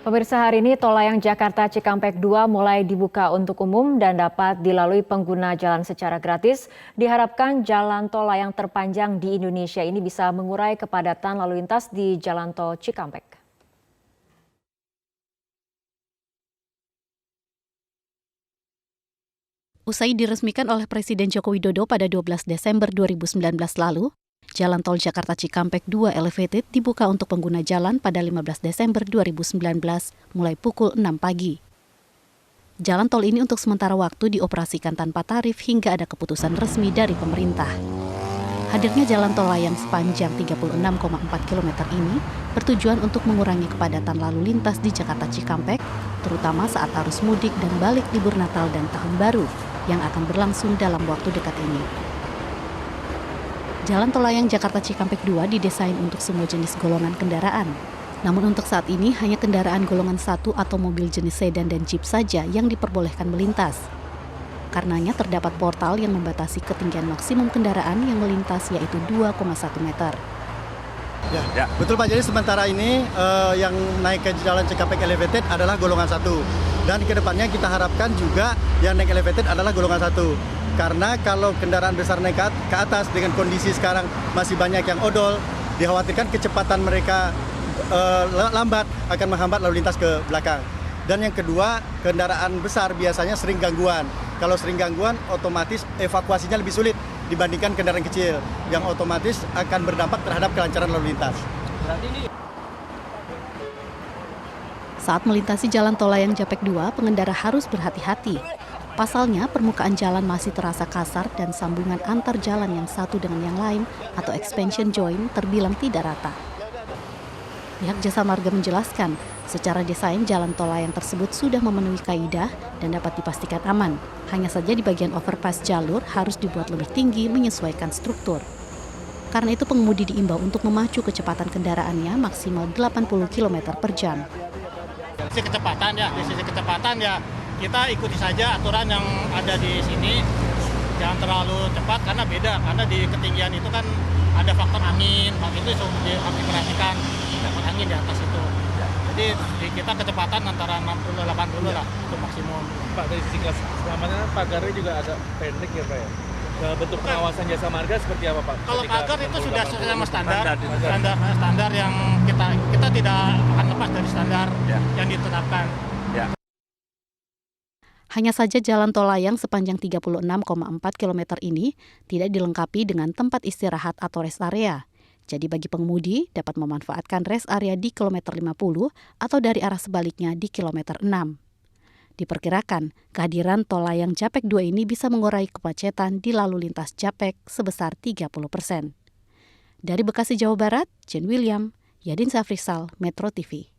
Pemirsa, hari ini tol layang Jakarta Cikampek 2 mulai dibuka untuk umum dan dapat dilalui pengguna jalan secara gratis. Diharapkan jalan tol layang terpanjang di Indonesia ini bisa mengurai kepadatan lalu lintas di jalan tol Cikampek. Usai diresmikan oleh Presiden Joko Widodo pada 12 Desember 2019 lalu, Jalan Tol Jakarta Cikampek 2 Elevated dibuka untuk pengguna jalan pada 15 Desember 2019 mulai pukul 6 pagi. Jalan tol ini untuk sementara waktu dioperasikan tanpa tarif hingga ada keputusan resmi dari pemerintah. Hadirnya jalan tol layang sepanjang 36,4 km ini bertujuan untuk mengurangi kepadatan lalu lintas di Jakarta Cikampek, terutama saat arus mudik dan balik libur Natal dan Tahun Baru yang akan berlangsung dalam waktu dekat ini. Jalan tol layang Jakarta Cikampek 2 didesain untuk semua jenis golongan kendaraan. Namun untuk saat ini hanya kendaraan golongan 1 atau mobil jenis sedan dan jeep saja yang diperbolehkan melintas. Karenanya terdapat portal yang membatasi ketinggian maksimum kendaraan yang melintas yaitu 2,1 meter. Ya, betul Pak. Jadi sementara ini yang naik ke jalan Cikampek Elevated adalah golongan 1. Dan kedepannya kita harapkan juga yang naik Elevated adalah golongan 1. Karena kalau kendaraan besar naik ke atas dengan kondisi sekarang masih banyak yang odol, dikhawatirkan kecepatan mereka lambat akan menghambat lalu lintas ke belakang. Dan yang kedua, kendaraan besar biasanya sering gangguan. Kalau sering gangguan, otomatis evakuasinya lebih sulit dibandingkan kendaraan kecil, yang otomatis akan berdampak terhadap kelancaran lalu lintas. Saat melintasi jalan tol layang Japek 2, pengendara harus berhati-hati. Pasalnya, permukaan jalan masih terasa kasar dan sambungan antar jalan yang satu dengan yang lain atau expansion joint terbilang tidak rata. Pihak Jasa Marga menjelaskan, secara desain jalan tol layang tersebut sudah memenuhi kaidah dan dapat dipastikan aman. Hanya saja di bagian overpass jalur harus dibuat lebih tinggi menyesuaikan struktur. Karena itu pengemudi diimbau untuk memacu kecepatan kendaraannya maksimal 80 km per jam. Di sisi kecepatan ya kita ikuti saja aturan yang ada di sini, jangan terlalu cepat karena beda, karena di ketinggian itu kan ada faktor angin, itu harus diperhatikan, dapat angin di atas itu. Jadi kita kecepatan antara 60-80 lah, itu maksimum. Pak, dari sisi keselamatan pagarnya juga agak pendek ya Pak ya? Bentuk pengawasan Jasa Marga seperti apa Pak? Kalau pagar itu sudah sesuai sama standar yang kita tidak akan lepas dari standar yang ditetapkan. Hanya saja jalan tol layang sepanjang 36,4 km ini tidak dilengkapi dengan tempat istirahat atau rest area. Jadi bagi pengemudi dapat memanfaatkan rest area di kilometer 50 atau dari arah sebaliknya di kilometer 6. Diperkirakan kehadiran tol layang Japek 2 ini bisa mengurai kemacetan di lalu lintas Japek sebesar 30%. Dari Bekasi, Jawa Barat, Jen William, Yadin Safrisal, Metro TV.